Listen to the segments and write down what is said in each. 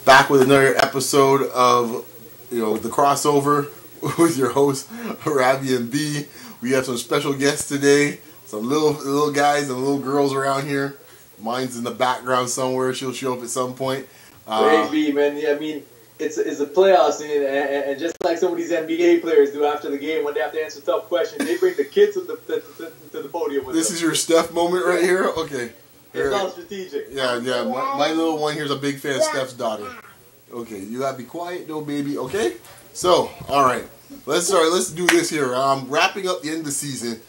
Back with another episode of, the crossover with your host, Ravi and B. We have some special guests today. Some little guys and little girls around here. Mine's in the background somewhere. She'll show up at some point. Hey, B, man. Yeah, I mean, it's a playoffs, and just like some of these NBA players do after the game, when they have to answer tough questions, they bring the kids to the podium with This them. is your Steph moment right here? Okay. It's all strategic. Yeah. My little one here's a big fan of Steph's daughter. Okay, you gotta be quiet though, baby. Okay? So, alright. Let's do this here. Wrapping up the end of the season.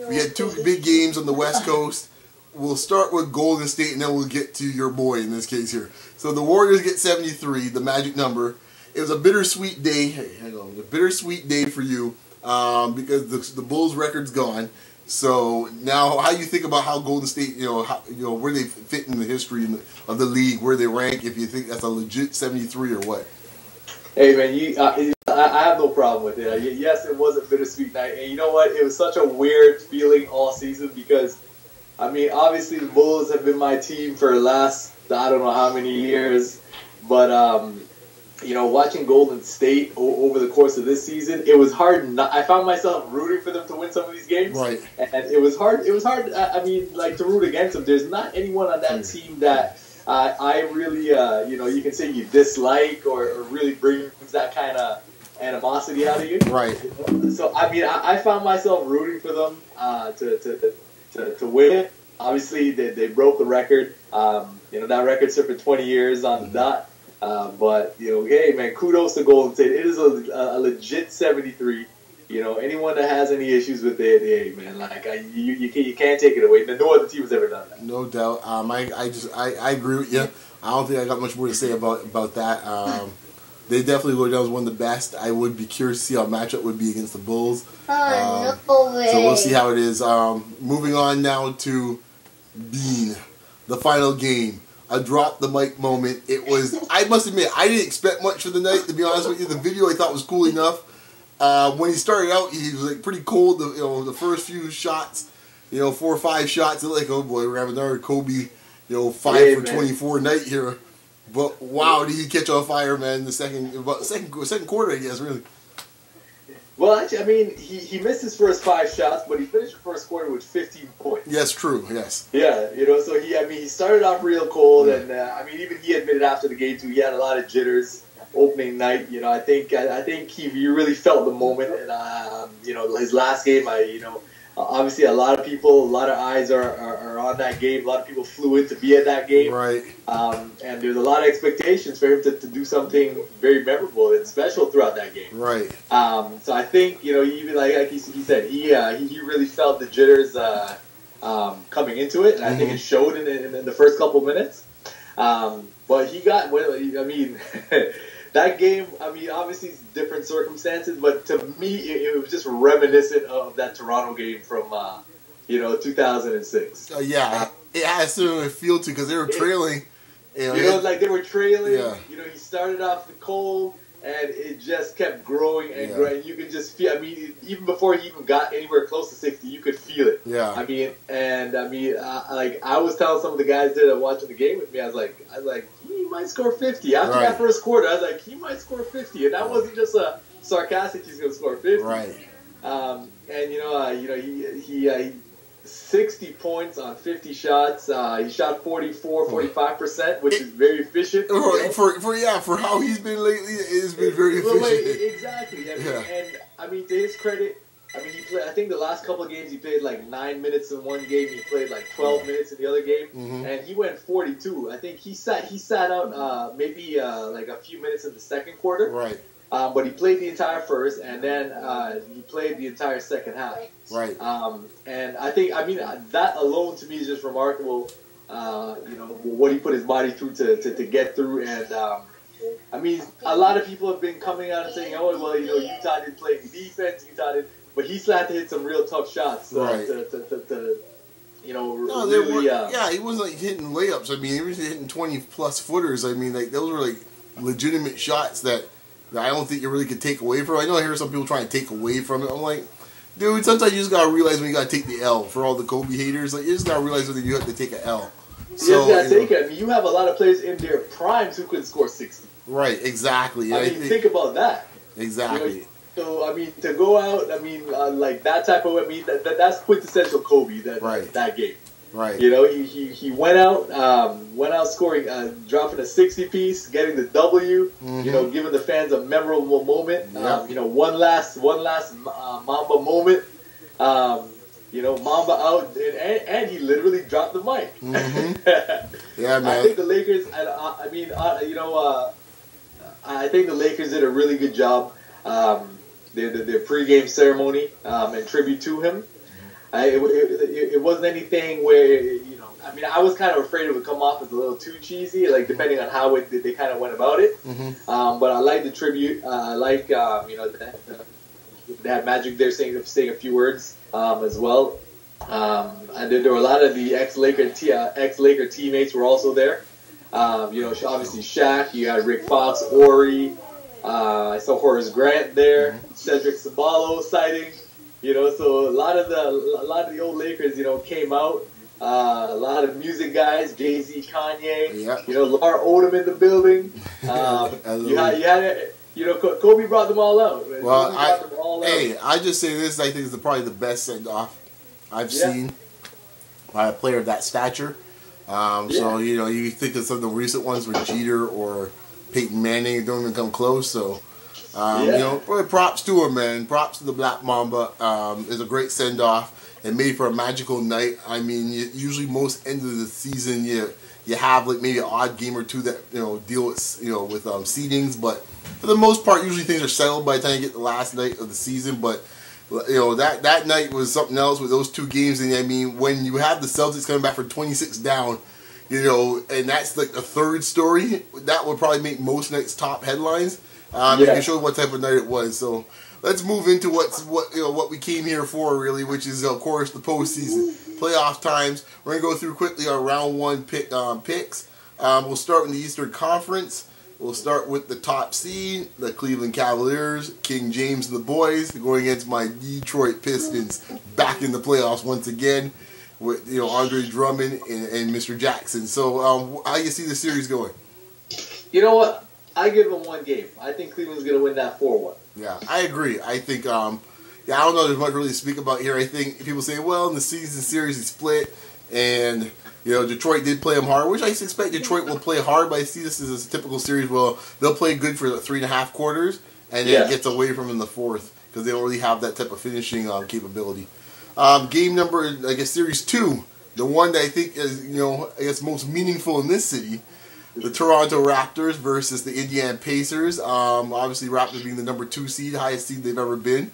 We had two big games on the West Coast. We'll start with Golden State and then we'll get to your boy in this case here. So the Warriors get 73, the magic number. It was a bittersweet day. Hey, hang on. A bittersweet day for you because the Bulls record's gone. So now, how you think about how Golden State, where they fit in the history of the league, where they rank? If you think that's a legit 73 or what? Hey man, I have no problem with it. Yes, it was a bittersweet night, and you know what? It was such a weird feeling all season because, I mean, obviously the Bulls have been my team for the last I don't know how many years, but watching Golden State over the course of this season, it was hard. I found myself rooting for them to win some of these games, right? And it was hard. It was hard. I mean, like to root against them. There's not anyone on that team that I really, you can say you dislike or really brings that kind of animosity out of you, right? So I mean, I found myself rooting for them to win it. Obviously, they broke the record. That record stood for 20 years on the dot. But hey man, kudos to Golden State. It is a legit 73. Anyone that has any issues with it, hey man, like you can't take it away. No other team has ever done that. No doubt. I agree with you. I don't think I got much more to say about that. They definitely go down as one of the best. I would be curious to see how matchup would be against the Bulls. No way. So we'll see how it is. Moving on now to Bean, the final game. A drop the mic moment. It was, I must admit, I didn't expect much for the night, to be honest with you. The video I thought was cool enough. When he started out, he was like pretty cold. The first few shots, 4 or 5 shots, like, oh boy, we're having another Kobe, 5 for 24 night here. But wow, did he catch on fire, man? The second quarter, I guess, really. Well, actually, I mean, he missed his first 5 shots, but he finished the first quarter with 15 points. Yes, true. Yes. Yeah, so he started off real cold, and even he admitted after the game too, he had a lot of jitters opening night. I think he really felt the moment, and his last game, obviously a lot of eyes are on that game. A lot of people flew in to be at that game, right? And there's a lot of expectations for him to do something very memorable and special throughout that game, right? So I think even like he said, he really felt the jitters coming into it, and I think it showed in the first couple minutes. But he got that game, obviously it's different circumstances, but to me, it was just reminiscent of that Toronto game from, 2006. Yeah, it has to feel to because they were trailing. Like they were trailing. Yeah. He started off the cold, and it just kept growing and growing. You could just feel. Even before he even got anywhere close to 60, you could feel it. Yeah. I was telling some of the guys that are watching the game with me, I was like, he might score 50 after that first quarter. I was like, he might score 50, and that wasn't just a sarcastic. He's going to score 50. Right. He 60 points on 50 shots. He shot 45%, which is very efficient. For how he's been lately, it has been very efficient. Exactly. And to his credit, he played. I think the last couple of games he played like 9 minutes in one game. He played like 12 minutes in the other game, and he went 42. I think he sat out maybe like a few minutes in the second quarter. Right. But he played the entire first, and then he played the entire second half. Right. And I think, that alone to me is just remarkable. What he put his body through to get through, and a lot of people have been coming out and saying, "Oh, well, Utah didn't play any defense. Utah didn't," but he still had to hit some real tough shots. Right. He wasn't like hitting layups. He was hitting 20+ footers. Those were like legitimate shots that I don't think you really could take away from. I know I hear some people trying to take away from it. I'm like, dude, sometimes you just gotta realize when you gotta take the L. For all the Kobe haters, like you just gotta realize when you have to take an L. So, I mean, you have a lot of players in their primes who could score 60. Right, exactly. I mean, think about that. Exactly. You know, so, I mean, to go out, I mean, like that type of, I mean, that's quintessential Kobe, that game. Right. You know, he went out scoring, dropping a 60-piece, getting the W, you know, giving the fans a memorable moment. Yep. You know, one last Mamba moment. You know, Mamba out, and he literally dropped the mic. Yeah, man. I think the Lakers, I mean, you know, I think the Lakers did a really good job. Their pregame ceremony and tribute to him. It wasn't anything where, you know, I mean, I was kind of afraid it would come off as a little too cheesy, like depending on how they kind of went about it. But I like the tribute. I like, you know, they had Magic there saying a few words as well. And there were a lot of the ex-Laker teammates were also there. You know, obviously Shaq, you had Rick Fox, Ori, I saw Horace Grant there, Cedric Ceballos sighting. You know, so a lot of the old Lakers, you know, came out. A lot of music guys, Jay-Z, Kanye. Yep. You know, Lamar Odom in the building. You had you know, Kobe brought them all out. Well, I just say this. I think is probably the best send off I've seen by a player of that stature. So you know, you think of some of the recent ones with Jeter or Peyton Manning, don't even come close. So. You know, props to him, man. Props to the Black Mamba. It's a great send off. It made for a magical night. I mean, usually most end of the season, you have like maybe an odd game or two that deal with with seedings, but for the most part, usually things are settled by the time you get the last night of the season. But you know that night was something else with those two games. And I mean, when you have the Celtics coming back for 26 down. You know, and that's like the third story. That would probably make most nights top headlines. You can show what type of night it was. So let's move into what we came here for, really, which is of course the postseason, playoff times. We're gonna go through quickly our round one picks. We'll start in the Eastern Conference. We'll start with the top seed, the Cleveland Cavaliers, King James and the boys, going against my Detroit Pistons, back in the playoffs once again with Andre Drummond and Mr. Jackson. So how do you see the series going? You know what? I give them one game. I think Cleveland's going to win that 4-1. Yeah, I agree. I think, I don't know there's much really to speak about here. I think people say, well, in the season series, he split, and, Detroit did play him hard, which I expect Detroit will play hard, but I see this as a typical series where they'll play good for 3.5 quarters, and then it gets away from them in the fourth, because they don't really have that type of finishing capability. Game number, I guess, series 2, the one that I think is, I guess most meaningful in this city, the Toronto Raptors versus the Indiana Pacers. Obviously, Raptors being the number 2 seed, highest seed they've ever been.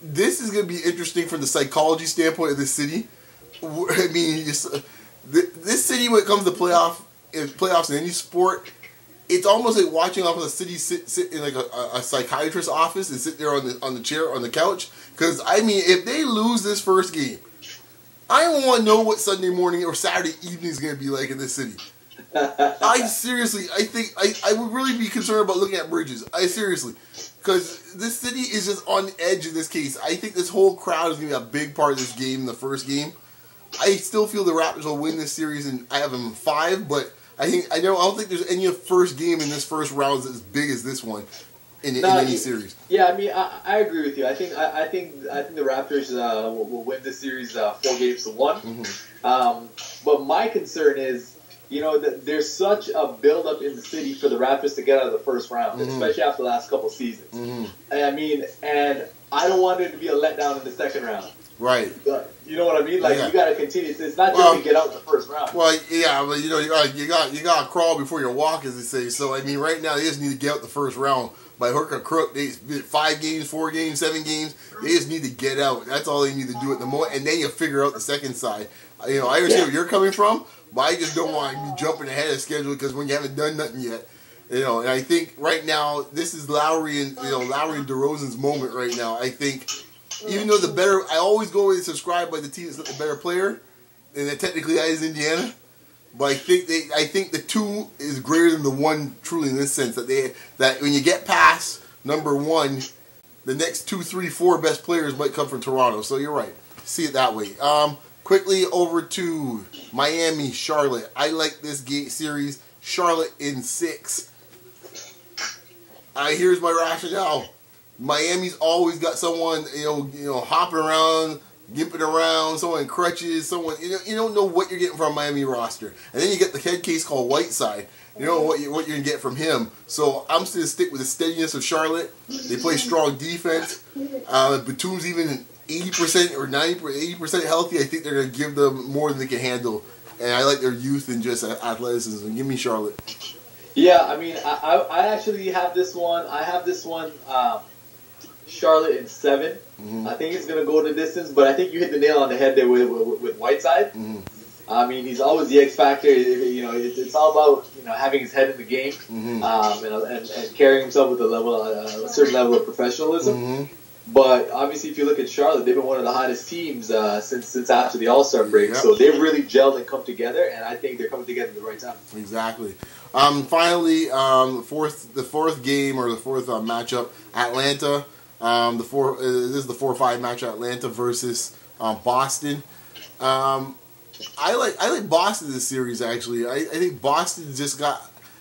This is going to be interesting from the psychology standpoint of this city. I mean, this city, when it comes to playoffs in any sport, it's almost like watching off of the city sit in like a psychiatrist's office and sit there on the chair on the couch. Because I mean, if they lose this first game, I don't want to know what Sunday morning or Saturday evening is going to be like in this city. I think I would really be concerned about looking at Bridges. Because this city is just on edge in this case. I think this whole crowd is going to be a big part of this game, the first game. I still feel the Raptors will win this series, and I have them in 5. But I don't think there's any first game in this first round that's as big as this one in any series. Yeah, I mean, I agree with you. I think the Raptors will win this series 4-1. But my concern is, there's such a build-up in the city for the Raptors to get out of the first round, especially after the last couple seasons. I mean, and I don't want it to be a letdown in the second round. Right. You know what I mean? Like, you got to continue. It's not just to get out in the first round. Well, yeah, but you got to crawl before you walk, as they say. So, I mean, right now, they just need to get out the first round. By hook or crook, they 5 games, 4 games, 7 games. They just need to get out. That's all they need to do at the moment. And then you figure out the second side. I understand where you're coming from, but I just don't want to be jumping ahead of schedule because when you haven't done nothing yet. And I think right now, this is Lowry and DeRozan's moment right now. I think, even though I always go and subscribe by the team that's the better player, and that technically that is Indiana. But I think the 2 is greater than the 1 truly in this sense that when you get past number 1, the next 2, 3, 4 best players might come from Toronto. So you're right. See it that way. Quickly over to Miami, Charlotte. I like this series. Charlotte in 6. Here's my rationale. Miami's always got someone, hopping around, gimping around, someone in crutches, someone, you don't know what you're getting from a Miami roster. And then you get the head case called Whiteside. You know what you're going to get from him. So I'm still stick with the steadiness of Charlotte. They play strong defense. Batum's even 80% or 80% healthy. I think they're going to give them more than they can handle. And I like their youth and just athleticism. Give me Charlotte. Yeah, I mean, I actually have this one. I have this one, Charlotte in 7. I think it's going to go the distance, but I think you hit the nail on the head there with Whiteside. I mean, he's always the X factor. It's all about having his head in the game and carrying himself with a certain level of professionalism. But obviously, if you look at Charlotte, they've been one of the hottest teams since after the All-Star break. So they've really gelled and come together, and I think they're coming together at the right time. Exactly. Finally, the fourth game or the fourth matchup, Atlanta. This is the 4-5 matchup, Atlanta versus Boston. I like Boston this series, actually. I think Boston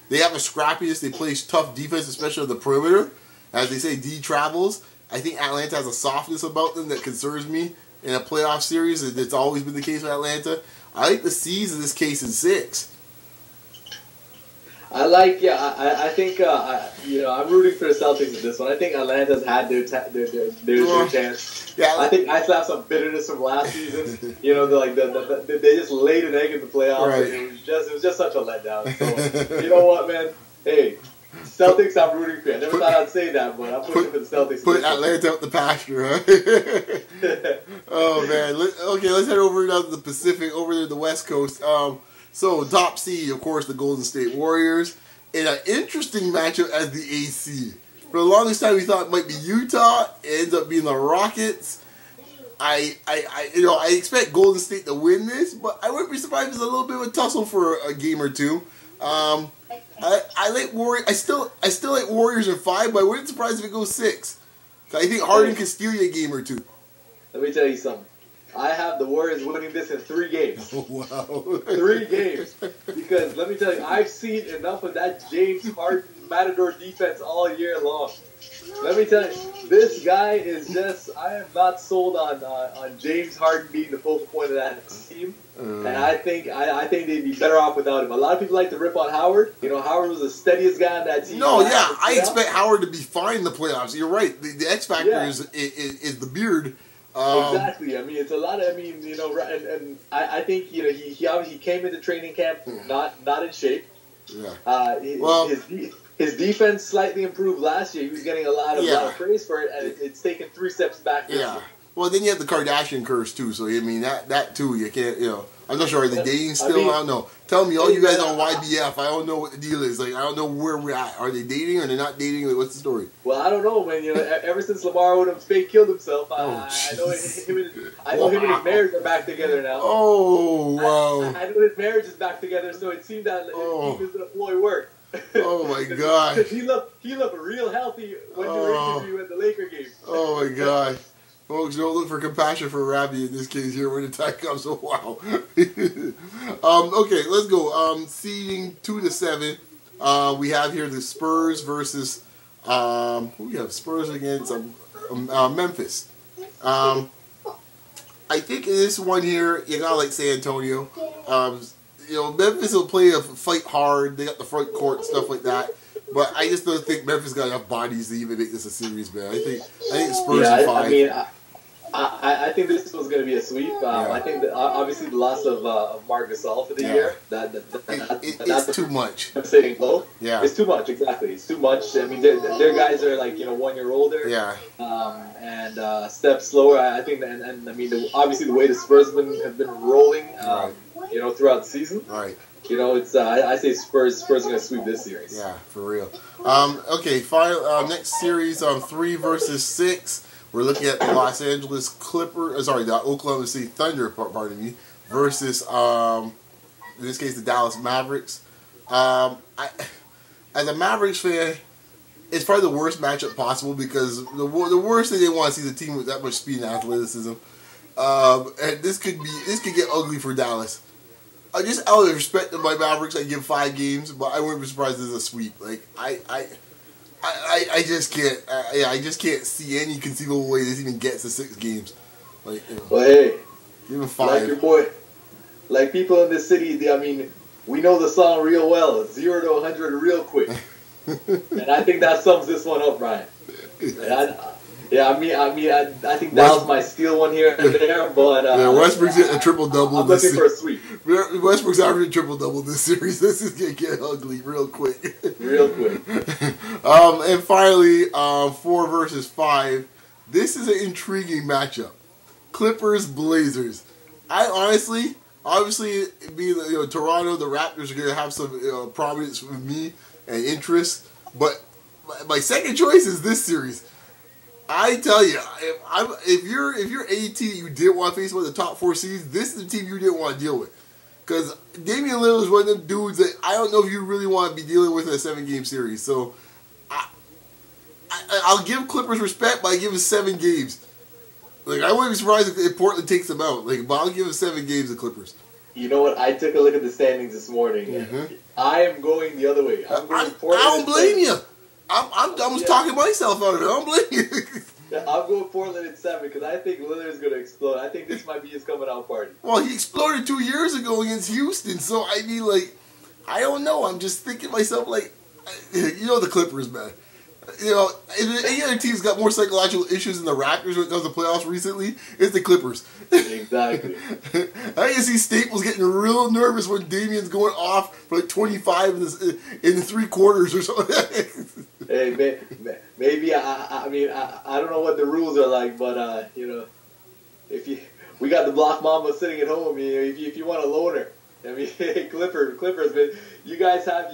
they have a scrappiness. They play tough defense, especially on the perimeter. As they say, D travels. I think Atlanta has a softness about them that concerns me in a playoff series. It's always been the case with Atlanta. I like the C's in this case in 6. I think I'm rooting for the Celtics in this one. I think Atlanta's had their chance. Yeah, I think I still have some bitterness from last season. They just laid an egg in the playoffs. Right. And it was just such a letdown. So you know what, man? Hey, Celtics, I'm rooting for. I never thought I'd say that, but I'm pushing for the Celtics. Put Atlanta up the pasture, huh? Oh man. Okay, let's head over to the Pacific, over to the West Coast. So, top seed, of course, the Golden State Warriors. In an interesting matchup as the AC. For the longest time, we thought it might be Utah. It ends up being the Rockets. I expect Golden State to win this, but I wouldn't be surprised if it's a little bit of a tussle for a game or two. I like Warriors. I still like Warriors in 5, but I wouldn't be surprised if it goes 6. I think Harden can steal you a game or two. Let me tell you something. I have the Warriors winning this in 3 games. Wow. 3 games. Because, let me tell you, I've seen enough of that James Harden Matador defense all year long. Let me tell you, this guy is just, I am not sold on James Harden being the focal point of that team. And I think they'd be better off without him. A lot of people like to rip on Howard. Howard was the steadiest guy on that team. No, yeah, I expect Howard to be fine in the playoffs. You're right. The X factor is the beard. Exactly. I mean, it's a lot of. I mean, and I think he obviously came into training camp not in shape. Yeah. His defense slightly improved last year. He was getting a lot of praise for it, and it's taken 3 steps back this year. Well, then you have the Kardashian curse too. So I mean that too. You can't. I'm not sure. Are they dating still? I don't know. Tell me, all you guys on YBF. I don't know what the deal is. Like, I don't know where we're at. Are they dating or they're not dating? Like, what's the story? Well, I don't know, man. Ever since Lamar Odom fake killed himself, I know him and his marriage are back together now. Oh wow! I know his marriage is back together, so it seemed that his employee worked. Oh my god! he looked real healthy when you were interviewing at the Laker game. Oh my god! Folks, don't look for compassion for Rabbi in this case here when the time comes. So wow. Okay, let's go. Seeding 2 to 7. We have here the Spurs versus who we have? Spurs against Memphis. I think in this one here, you gotta like San Antonio. Memphis will fight hard. They got the front court stuff like that. But I just don't think Memphis got enough bodies to even make this a series, man. I think Spurs are 5. I mean, I think this was going to be a sweep. I think that obviously the loss of Marc Gasol for the year it's too much. Sitting low. Yeah, it's too much. Exactly, it's too much. I mean, their guys are like 1 year older. Yeah. And steps slower. I think, and I mean, obviously the way the Spurs have been rolling, throughout the season. Right. It's I say Spurs are going to sweep this series. Yeah, for real. Okay, next series 3 versus 6. We're looking at the Los Angeles the Oklahoma City Thunder, pardon me, versus in this case the Dallas Mavericks. As a Mavericks fan, it's probably the worst matchup possible because the worst thing they want to see is a team with that much speed and athleticism. And this could get ugly for Dallas. Just out of respect to my Mavericks, I give 5 games, but I wouldn't be surprised if it's a sweep. Like I just can't. I just can't see any conceivable way this even gets to 6 games. Like, well, hey, give him 5. Like your boy, like people in this city. I mean, we know the song real well. 0 to 100 real quick, and I think that sums this one up, Ryan. I think that was my steal one here and there, but Westbrook's getting a triple-double. I'm looking for a sweep. Westbrook's averaging triple-double this series. This is gonna get ugly real quick. Real quick. And finally, 4 versus 5. This is an intriguing matchup. Clippers-Blazers. I honestly, obviously, being Toronto, the Raptors are gonna have some prominence with me and interest, but my second choice is this series. I tell you, if you're a team you didn't want to face one of the top 4 seeds, this is the team you didn't want to deal with. Because Damian Lillard is one of them dudes that I don't know if you really want to be dealing with in a 7-game series. So I'll give Clippers respect, but I give him 7 games. Like, I wouldn't be surprised if Portland takes them out. Like, but I'll give him 7 games to Clippers. You know what? I took a look at the standings this morning. And I am going the other way. I'm going Portland. I don't blame you. I'm talking myself out of it. I don't blame you. Yeah, I'm going Portland at 7 because I think Lillard's going to explode. I think this might be his coming out party. Well, he exploded 2 years ago against Houston, so I mean, like, I don't know. I'm just thinking to myself, like, the Clippers, man. Any other team's got more psychological issues than the Raptors when it comes to playoffs recently, it's the Clippers. Exactly. I can see Staples getting real nervous when Damian's going off for like 25 in the 3 quarters or something. Hey, maybe I mean I don't know what the rules are like, but we got the Block Mamba sitting at home. If you want a loner, I mean Clippers, man, you guys have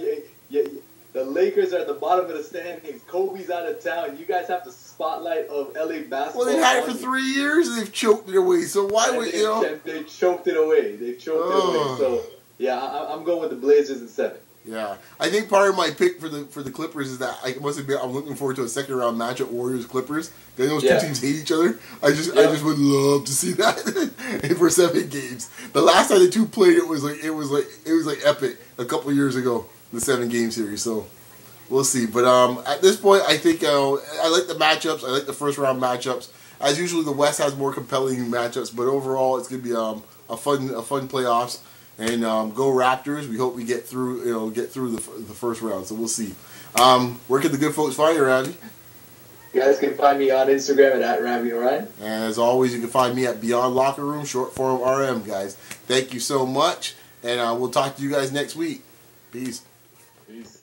the Lakers are at the bottom of the standings. Kobe's out of town. You guys have the spotlight of LA basketball. Well, they've had it for 3 years and they've choked it away. So why would they choked it away? They've choked it away. So yeah, I'm going with the Blazers in 7. Yeah, I think part of my pick for the Clippers is that I must admit I'm looking forward to a 2nd round matchup, Warriors Clippers. Those 2 teams hate each other. I just would love to see that for 7 games. The last time the 2 played, it was like epic a couple of years ago, the 7-game series. So we'll see. But at this point, I think I like the matchups. I like the 1st round matchups. As usual, the West has more compelling matchups, but overall, it's gonna be a fun playoffs. And go Raptors! We hope we get through the 1st round. So we'll see. Where can the good folks find you, Ravi? You guys can find me on Instagram at RaviO'Ryan. And as always, you can find me at Beyond Locker Room, short form RM, guys. Thank you so much, and we'll talk to you guys next week. Peace. Peace.